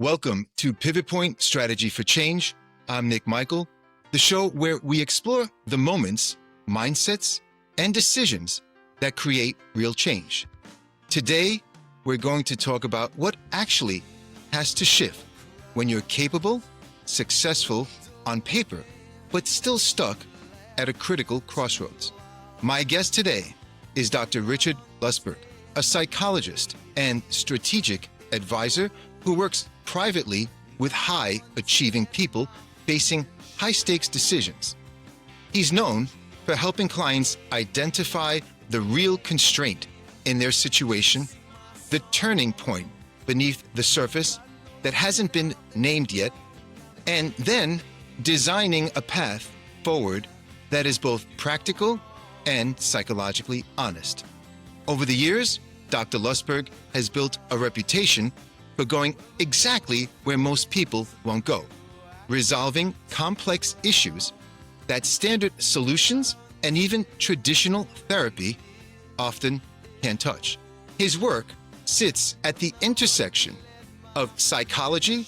Welcome to Pivot Point Strategy for Change. I'm Nick Michael, the show where we explore the moments, mindsets, and decisions that create real change. Today, we're going to talk about what actually has to shift when you're capable, successful on paper, but still stuck at a critical crossroads. My guest today is Dr. Richard Lustberg, a psychologist and strategic advisor who works privately with high-achieving people facing high-stakes decisions. He's known for helping clients identify the real constraint in their situation, the turning point beneath the surface that hasn't been named yet, and then designing a path forward that is both practical and psychologically honest. Over the years, Dr. Lustberg has built a reputation for going exactly where most people won't go, resolving complex issues that standard solutions and even traditional therapy often can't touch. His work sits at the intersection of psychology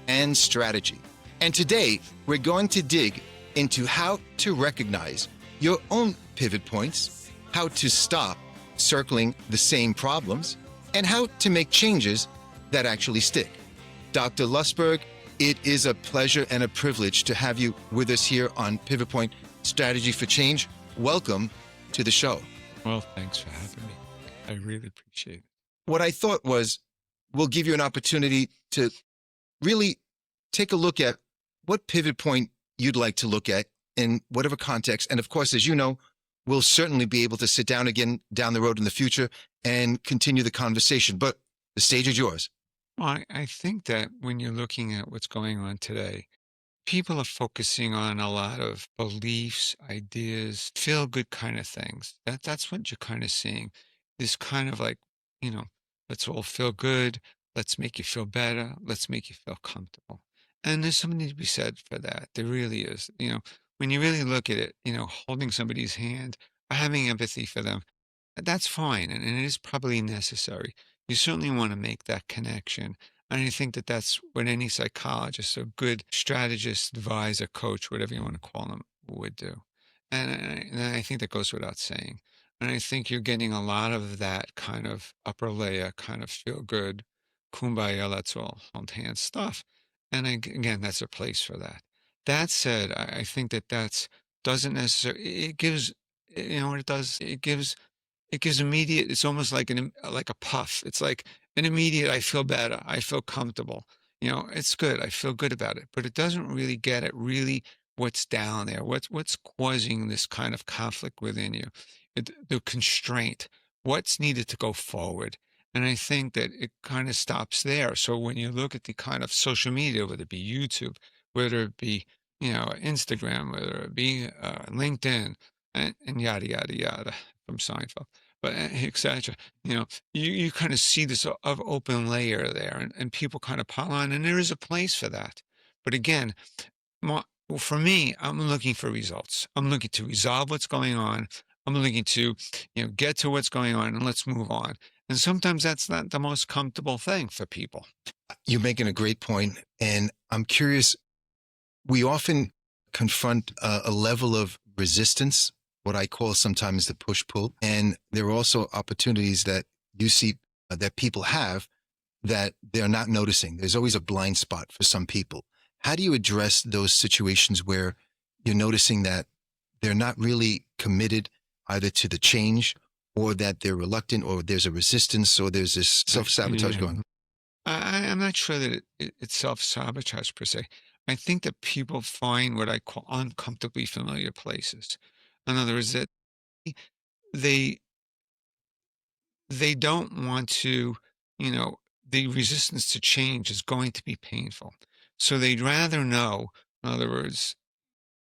and strategy. And today, we're going to dig into how to recognize your own pivot points, how to stop circling the same problems, and how to make changes that actually stick. Dr. Lustberg, it is a pleasure and a privilege to have you with us here on Pivot Point Strategy for Change. Welcome to the show. Well, thanks for having me. I really appreciate it. What I thought was, we'll give you an opportunity to really take a look at what pivot point you'd like to look at in whatever context. And of course, as you know, we'll certainly be able to sit down again down the road in the future and continue the conversation. But the stage is yours. Well, I think that when you're looking at what's going on today, people are focusing on a lot of beliefs, ideas, feel-good kind of things. That's what you're kind of seeing. This kind of like, let's all feel good. Let's make you feel better. Let's make you feel comfortable. And there's something to be said for that. There really is. When you really look at it, holding somebody's hand or having empathy for them, that's fine. And it is probably necessary. You certainly want to make that connection. And I think that that's what any psychologist, a good strategist, advisor, coach, whatever you want to call them, would do. And I think that goes without saying. And I think you're getting a lot of that kind of upper layer, kind of feel good, kumbaya, let's all hold hands stuff. And again, that's a place for that. That said, I think that doesn't necessarily, it gives, what it does? It gives immediate, it's almost like a puff. It's like an immediate, I feel better. I feel comfortable. It's good. I feel good about it, but it doesn't really get at really what's down there. What's causing this kind of conflict within you? The constraint, what's needed to go forward. And I think that it kind of stops there. So when you look at the kind of social media, whether it be YouTube, whether it be, Instagram, whether it be LinkedIn, and yada, yada, yada from Seinfeld, but et cetera, you kind of see this of open layer there and people kind of pile on, and there is a place for that. But again, for me, I'm looking for results. I'm looking to resolve what's going on. I'm looking to, get to what's going on and let's move on. And sometimes that's not the most comfortable thing for people. You're making a great point. And I'm curious, we often confront a level of resistance, what I call sometimes the push-pull. And there are also opportunities that you see that people have that they're not noticing. There's always a blind spot for some people. How do you address those situations where you're noticing that they're not really committed either to the change, or that they're reluctant, or there's a resistance, or there's this self-sabotage going on? I'm not sure that it's self-sabotage per se. I think that people find what I call uncomfortably familiar places. In other words, that they don't want to, the resistance to change is going to be painful. So they'd rather know, in other words,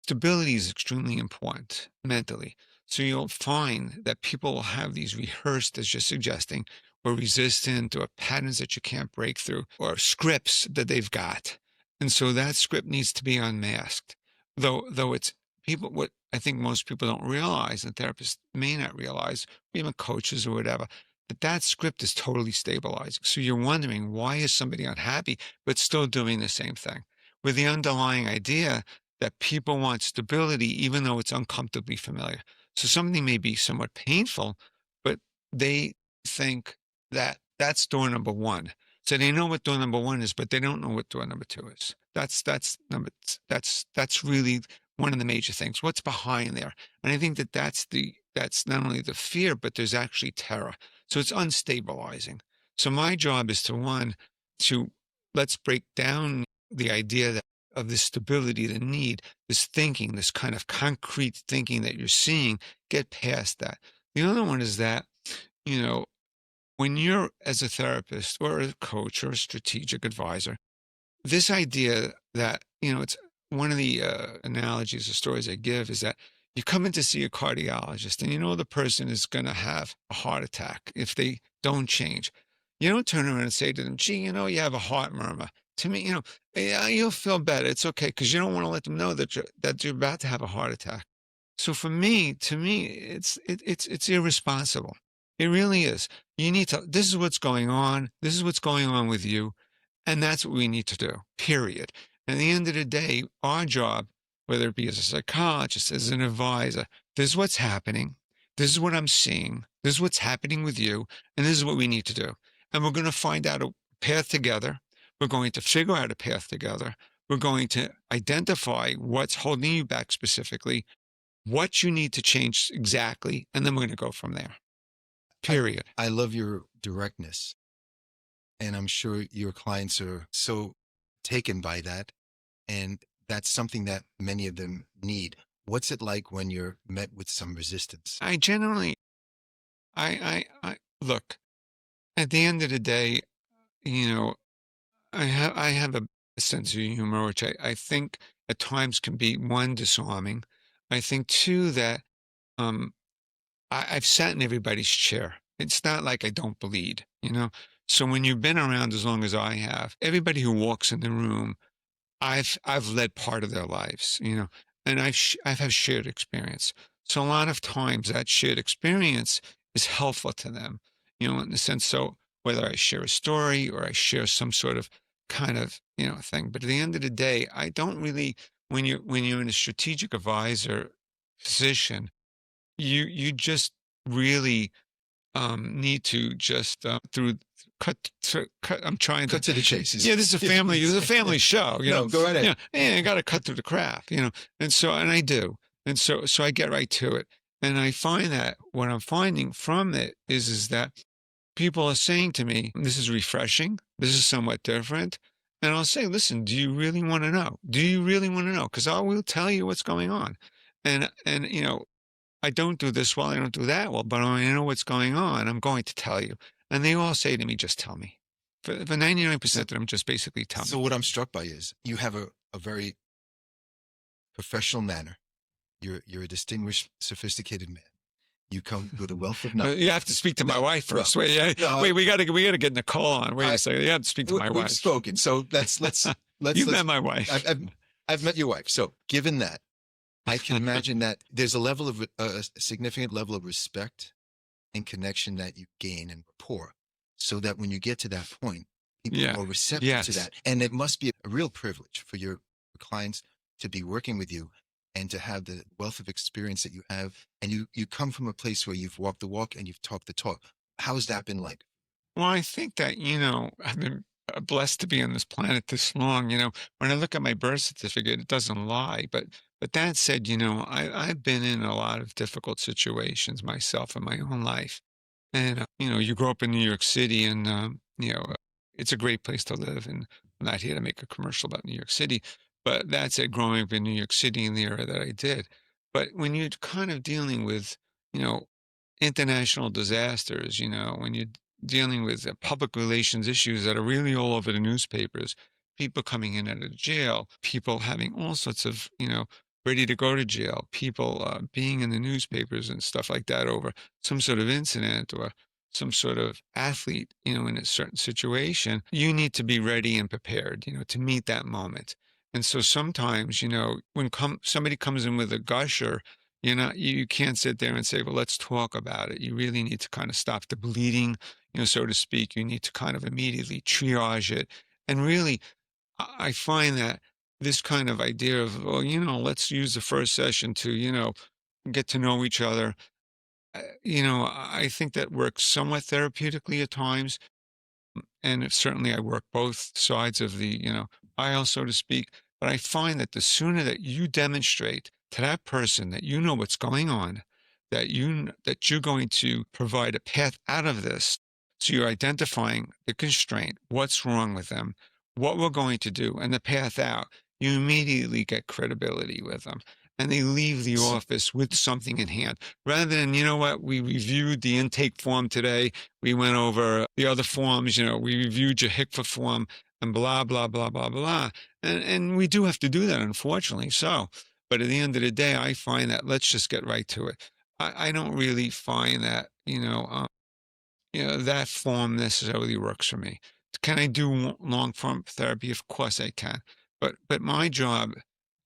stability is extremely important mentally. So you'll find that people will have these rehearsed, as you're suggesting, or resistant, or patterns that you can't break through, or scripts that they've got. And so that script needs to be unmasked. Though it's people, what I think most people don't realize, and therapists may not realize, or even coaches or whatever, But that script is totally stabilizing. So you're wondering, why is somebody unhappy, but still doing the same thing? With the underlying idea that people want stability, even though it's uncomfortably familiar. So something may be somewhat painful, but they think that that's door number one. So they know what door number one is, but they don't know what door number two is. That's really one of the major things. What's behind there? And I think that that's not only the fear, but there's actually terror. So it's unstabilizing. So my job is to one, to let's break down the idea that of this stability, the need, this thinking, this kind of concrete thinking that you're seeing, get past that. The other one is that, you know, when you're as a therapist or a coach or a strategic advisor, this idea that, it's one of the analogies or stories I give is that you come in to see a cardiologist and you know the person is going to have a heart attack if they don't change. You don't turn around and say to them, gee, you have a heart murmur. To me, yeah, you'll feel better. It's okay, because you don't want to let them know that you're about to have a heart attack. So to me, it's irresponsible. It really is. You need to, this is what's going on. This is what's going on with you. And that's what we need to do, period. And at the end of the day, our job, whether it be as a psychologist, as an advisor, this is what's happening. This is what I'm seeing. This is what's happening with you. And this is what we need to do. And we're going to find out a path together. We're going to figure out a path together. We're going to identify what's holding you back specifically, what you need to change exactly, and then we're going to go from there. Period. I love your directness. And I'm sure your clients are so taken by that. And that's something that many of them need. What's it like when you're met with some resistance? I generally, I look, at the end of the day, I have a sense of humor, which I think at times can be, one, disarming. I think, two, that I've sat in everybody's chair. It's not like I don't bleed. So when you've been around as long as I have, everybody who walks in the room, I've led part of their lives, and I've had shared experience. So a lot of times that shared experience is helpful to them, in the sense. So whether I share a story or I share some sort of kind of, thing. But at the end of the day, I don't really, when you're in a strategic advisor position, you just really need to just I'm trying Cut to the chase. Yeah, this is a family show. No, go right ahead. Yeah, I got to cut through the crap. And I do, and so I get right to it, and I find that what I'm finding from it is that people are saying to me, "This is refreshing. This is somewhat different." And I'll say, "Listen, do you really want to know? Do you really want to know? Because I will tell you what's going on." And I don't do this well, I don't do that well, but when I know what's going on, I'm going to tell you. And they all say to me, just tell me. For 99% of them, just basically tell me. So what I'm struck by is you have a very professional manner. You're a distinguished, sophisticated man. You come with a wealth of knowledge. You have to speak to my wife first. Well, wait, we got to get Nicole on. Wait a second. You have to speak to my wife. We've spoken. So let's You've met my wife. I've met your wife. So given that, I can imagine that there's a significant level of respect and connection that you gain and rapport, so that when you get to that point, people are more receptive to that. And it must be a real privilege for your clients to be working with you and to have the wealth of experience that you have. And you come from a place where you've walked the walk and you've talked the talk. How has that been like? Well, I think that, I've been blessed to be on this planet this long. When I look at my birth certificate, it doesn't lie. But that said, I've been in a lot of difficult situations myself in my own life. And, you grow up in New York City and, it's a great place to live. And I'm not here to make a commercial about New York City, but that said, growing up in New York City in the era that I did. But when you're kind of dealing with, international disasters, when you're dealing with public relations issues that are really all over the newspapers, people coming in out of jail, people having all sorts of, ready to go to jail, people being in the newspapers and stuff like that over some sort of incident or some sort of athlete, in a certain situation, you need to be ready and prepared, to meet that moment. And so sometimes, when somebody comes in with a gusher, You can't sit there and say, well, let's talk about it. You really need to kind of stop the bleeding, so to speak. You need to kind of immediately triage it. And really, I find that this kind of idea of, well, let's use the first session to, get to know each other. I think that works somewhat therapeutically at times, and certainly I work both sides of the, aisle, so to speak. But I find that the sooner that you demonstrate to that person that you know what's going on, that you're going to provide a path out of this. So you're identifying the constraint, what's wrong with them, what we're going to do, and the path out. You immediately get credibility with them. And they leave the S- office with something in hand rather than, you know what, we reviewed the intake form today. We went over the other forms, we reviewed your HICFA form and blah, blah, blah, blah, blah. And we do have to do that, unfortunately. So, but at the end of the day, I find that let's just get right to it. I don't really find that, that form necessarily works for me. Can I do long form therapy? Of course I can. But my job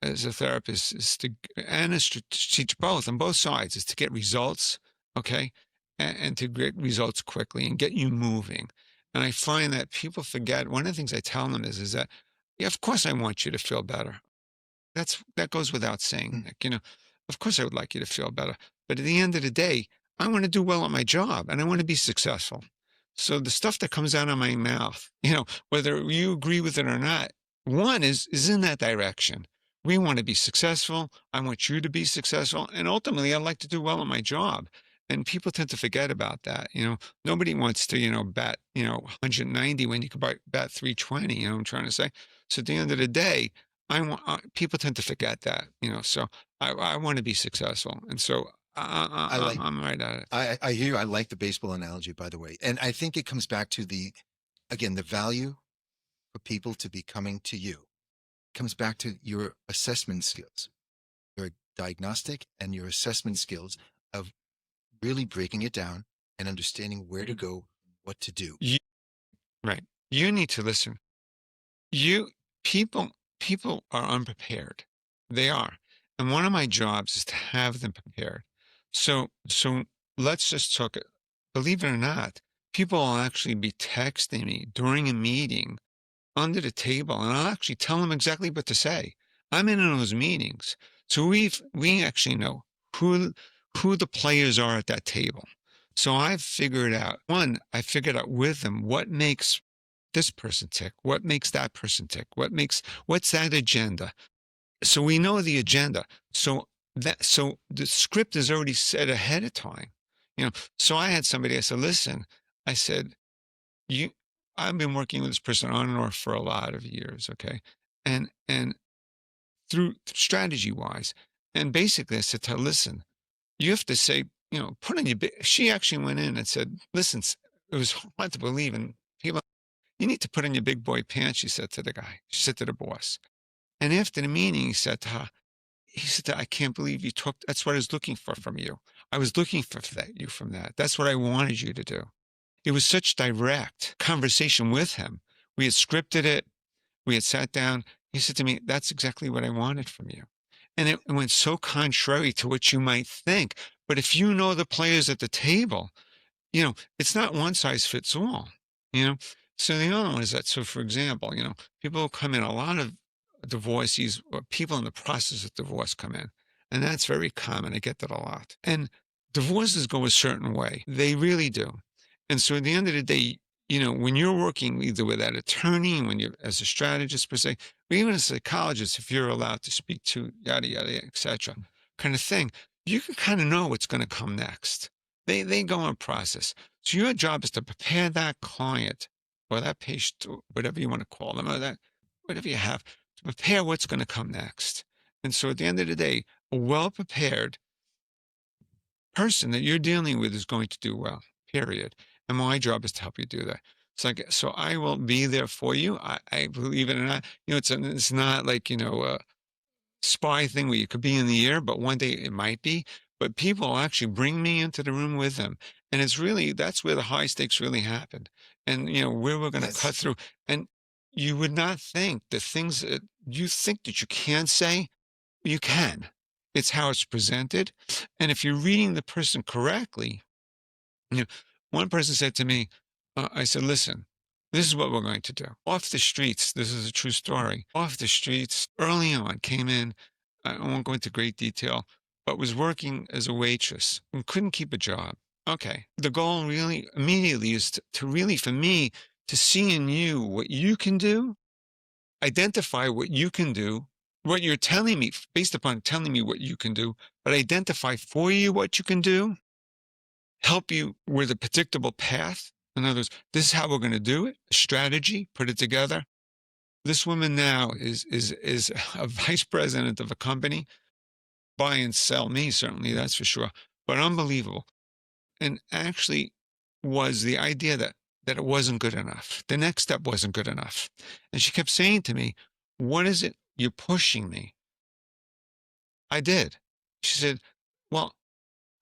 as a therapist is to, and as to teach both on both sides, is to get results, okay, and to get results quickly and get you moving. And I find that people forget. One of the things I tell them is that, yeah, of course I want you to feel better. That goes without saying, mm, Nick. Of course I would like you to feel better. But at the end of the day, I want to do well at my job and I want to be successful. So the stuff that comes out of my mouth, whether you agree with it or not, one is in that direction. We want to be successful. I want you to be successful. And ultimately, I'd like to do well at my job. And people tend to forget about that. Nobody wants to, bat, 190 when you could bat 320, I'm trying to say. So at the end of the day, people tend to forget that, so I want to be successful. And so I like, I'm right at it. I hear you. I like the baseball analogy, by the way. And I think it comes back to again, the value for people to be coming to you comes back to your assessment skills, your diagnostic and your assessment skills of really breaking it down and understanding where to go, what to do. You, right. You need to listen. You people people are unprepared. They are. And one of my jobs is to have them prepared. So let's just talk it. Believe it or not, people will actually be texting me during a meeting under the table, and I'll actually tell them exactly what to say. I'm in those meetings. So we actually know who who the players are at that table. So I've figured out, I figured out with them what makes this person tick, what makes that person tick, what's that agenda. So we know the agenda. So the script is already set ahead of time. So I had somebody, I said, listen, I said, you I've been working with this person on and off for a lot of years, okay? And through strategy wise. And basically I said to her, listen, you have to say, put on your big, she actually went in and said, listen, it was hard to believe. And people, you need to put on your big boy pants, she said to the guy. She said to the boss. And after the meeting, he said to her, I can't believe you took, that's what I was looking for from you. I was looking for you from that. That's what I wanted you to do. It was such direct conversation with him. We had scripted it. We had sat down. He said to me, that's exactly what I wanted from you. And it went so contrary to what you might think. But if you know the players at the table, it's not one size fits all, you know? So the other one is that, so for example, people come in, a lot of divorcees or people in the process of divorce come in, and that's very common. I get that a lot. And divorces go a certain way. They really do. And so at the end of the day, when you're working either with that attorney, when you're as a strategist per se, or even a psychologist, if you're allowed to speak to yada, yada, et cetera, kind of thing, you can kind of know what's going to come next. They go on process. So your job is to prepare that client or that patient, or whatever you want to call them, or that whatever you have, to prepare what's going to come next. And so at the end of the day, a well-prepared person that you're dealing with is going to do well, period. And my job is to help you do that. So I will be there for you. I believe it or not, it's not like, a spy thing where you could be in the air, but one day it might be. But people actually bring me into the room with them. And that's where the high stakes really happened. And, where we're going to cut Yes. through. And you would not think the things that you think that you can't say, you can. It's how it's presented. And if you're reading the person correctly, you know, one person said to me, I said, listen, this is what we're going to do. Off the streets, this is a true story. Off the streets, early on, came in, I won't go into great detail, but was working as a waitress and couldn't keep a job. Okay. The goal really immediately is to really, for me, to see in you what you can do, identify what you can do, what you're telling me, based upon telling me what you can do, but identify for you what you can do, help you with a predictable path. In other words, this is how we're going to do it, a strategy, put it together. This woman now is a vice president of a company, buy and sell me, certainly, that's for sure, but unbelievable. And actually was the idea that it wasn't good enough. The next step wasn't good enough. And she kept saying to me, what is it you're pushing me? I did. She said, well,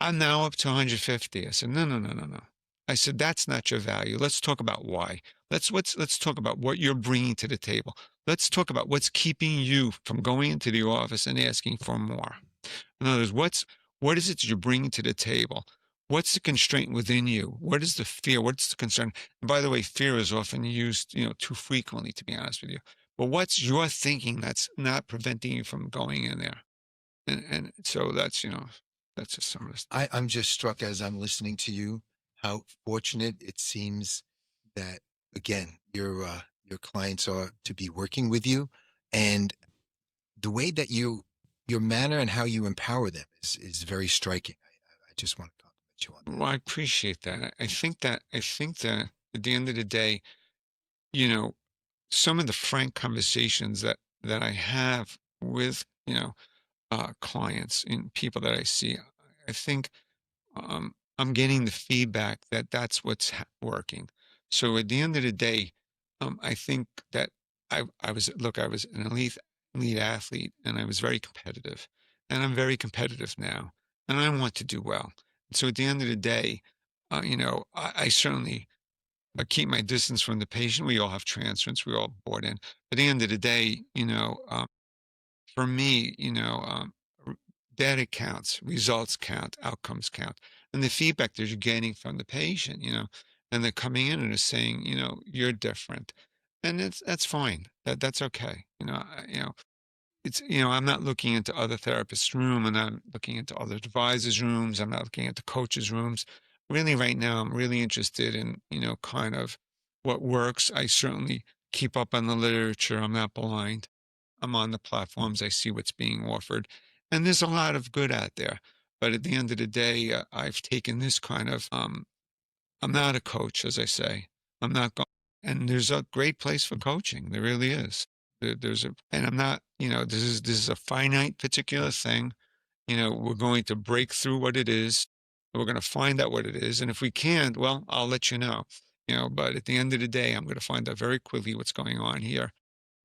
I'm now up to 150. I said, no, no, no, no, no. I said, that's not your value. Let's talk about why. Let's talk about what you're bringing to the table. Let's talk about what's keeping you from going into the office and asking for more. In other words, what is it you're bringing to the table? What's the constraint within you? What is the fear? What's the concern? And by the way, fear is often used, too frequently, to be honest with you. But what's your thinking that's not preventing you from going in there? And so that's just some of this. I'm just struck as I'm listening to you how fortunate it seems that again your clients are to be working with you, and the way that your manner and how you empower them is very striking. I just want to compliment you on that. Well, I appreciate that. I think that at the end of the day, you know, some of the frank conversations that I have with, clients and people that I see, I think I'm getting the feedback that that's what's working. So at the end of the day, I think that I was an elite athlete, and I was very competitive, and I'm very competitive now, and I want to do well. So at the end of the day, I certainly keep my distance from the patient. We all have transference. We all bought in. But at the end of the day, for me, r- data counts, results count, outcomes count, and the feedback that you're getting from the patient, and they're coming in and are saying, you're different, and that's fine. That's okay. I'm not looking into other therapists' room, and I'm looking into other advisors' rooms. I'm not looking into coaches' rooms. Really, right now, I'm really interested in, kind of what works. I certainly keep up on the literature. I'm not blind. I'm on the platforms. I see what's being offered. And there's a lot of good out there. But at the end of the day, I've taken this kind of, I'm not a coach, as I say. I'm not going, and there's a great place for coaching. There really is. And I'm not, this is a finite particular thing. We're going to break through what it is. We're going to find out what it is. And if we can't, well, I'll let you know. But at the end of the day, I'm going to find out very quickly what's going on here.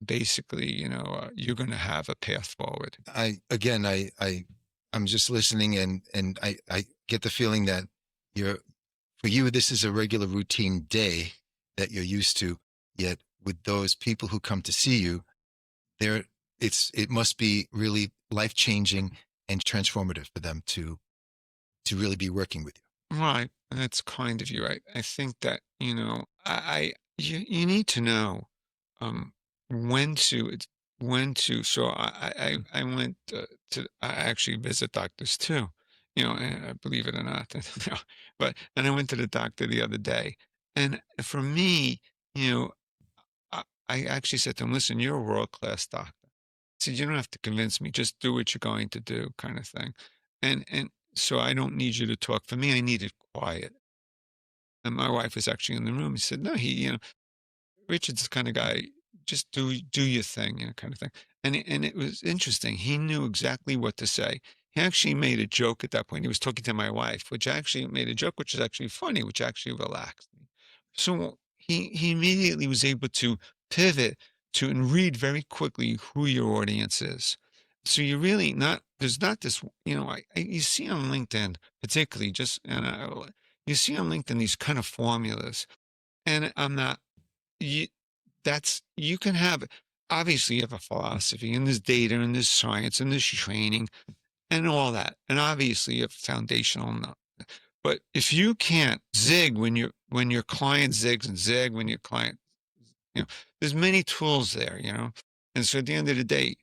Basically, you're going to have a path forward. I'm just listening, and I get the feeling that for you, this is a regular routine day that you're used to. Yet with those people who come to see you, it must be really life changing and transformative for them to really be working with you. Right. That's kind of you. I think that, you need to know, um, when to, so I went I actually visit doctors too, and believe it or not, and I went to the doctor the other day, and for me, you know, I actually said to him, listen, you're a world-class doctor. I said, you don't have to convince me, just do what you're going to do, kind of thing. And so I don't need you to talk. For me, I needed quiet. And my wife was actually in the room. He said, no, Richard's the kind of guy, just do your thing, kind of thing. And it was interesting. He knew exactly what to say. He actually made a joke at that point. He was talking to my wife, which actually made a joke, which is actually funny, which actually relaxed me. So he immediately was able to pivot to and read very quickly who your audience is. So you really not there's not this, you see on LinkedIn, particularly just you see on LinkedIn these kind of formulas, and I'm not you you can have, obviously you have a philosophy, and there's data, and there's science, and there's training, and all that. And obviously you have foundational but if you can't zig when your client zigs and zig when your client, you know, there's many tools there, you know. And so at the end of the day,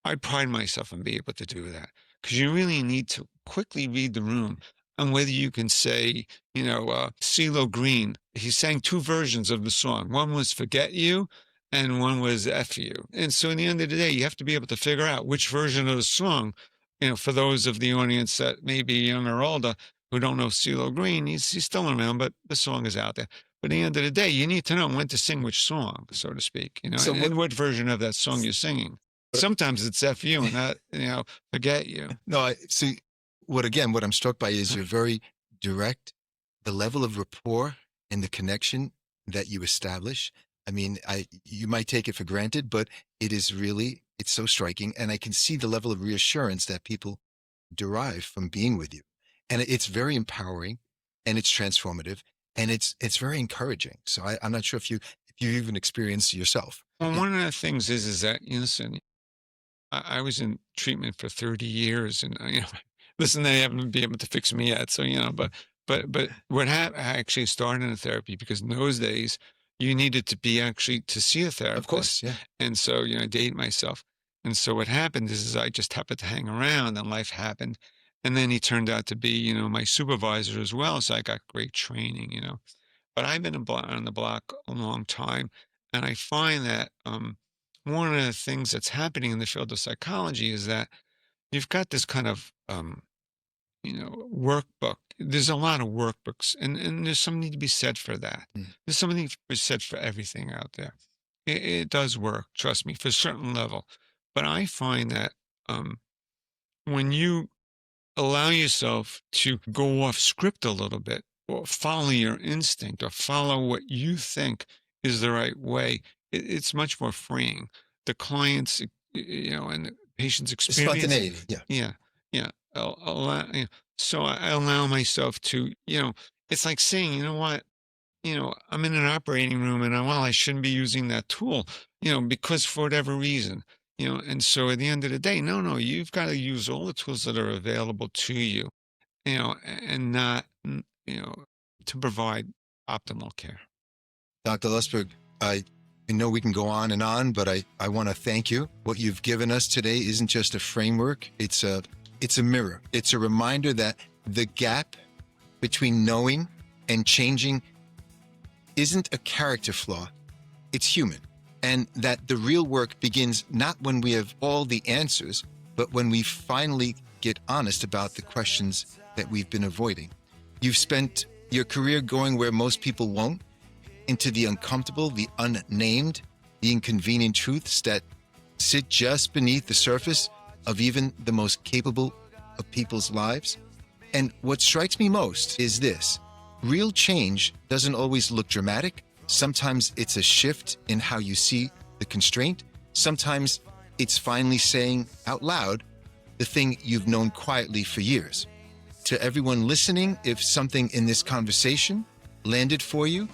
I pride myself on being able to do that because you really need to quickly read the room and whether you can say, CeeLo Green, he sang two versions of the song. One was Forget You and one was F You. And so in the end of the day, you have to be able to figure out which version of the song, for those of the audience that may be young or older who don't know CeeLo Green, he's still around, but the song is out there. But at the end of the day, you need to know when to sing which song, so to speak, So and what version of that song you're singing. Sometimes it's F you and not, Forget You. No, I see what I'm struck by is you're very direct, the level of rapport and the connection that you establish. I mean, you might take it for granted, but it's so striking. And I can see the level of reassurance that people derive from being with you. And it's very empowering and it's transformative and it's very encouraging. So I'm not sure if you even experienced yourself. Well, one of the things is that, listen, I was in treatment for 30 years and, listen, they haven't been able to fix me yet. So, but what I actually started in therapy because in those days you needed to be actually to see a therapist. Of course, yeah. And so, I dated myself. And so what happened is I just happened to hang around and life happened. And then he turned out to be, my supervisor as well. So I got great training, But I've been on the block a long time. And I find that one of the things that's happening in the field of psychology is that you've got this kind of, workbook. There's a lot of workbooks, and there's something to be said for that. There's something to be said for everything out there. It does work, trust me, for a certain level. But I find that when you allow yourself to go off script a little bit or follow your instinct or follow what you think is the right way, it's much more freeing. The clients, and the patient's experience. Spontaneity, yeah. Yeah. So I allow myself to, it's like saying, you know what, I'm in an operating room and I shouldn't be using that tool, because for whatever reason, and so at the end of the day, no, you've got to use all the tools that are available to you, and not, to provide optimal care. Dr. Lustberg, I know we can go on and on, but I want to thank you. What you've given us today isn't just a framework. It's a mirror. It's a reminder that the gap between knowing and changing isn't a character flaw. It's human. And that the real work begins not when we have all the answers, but when we finally get honest about the questions that we've been avoiding. You've spent your career going where most people won't, into the uncomfortable, the unnamed, the inconvenient truths that sit just beneath the surface of even the most capable of people's lives. And what strikes me most is this: real change doesn't always look dramatic. Sometimes it's a shift in how you see the constraint. Sometimes it's finally saying out loud the thing you've known quietly for years. To everyone listening, if something in this conversation landed for you,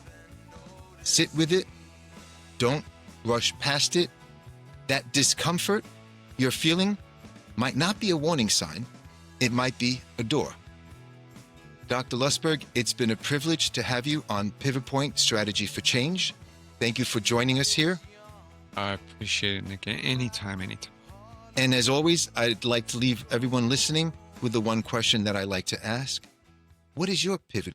sit with it. Don't rush past it. That discomfort you're feeling might not be a warning sign. It might be a door. Dr. Lustberg, it's been a privilege to have you on Pivot Point Strategy for Change. Thank you for joining us here. I appreciate it, Nick. Anytime. And as always, I'd like to leave everyone listening with the one question that I like to ask. What is your pivot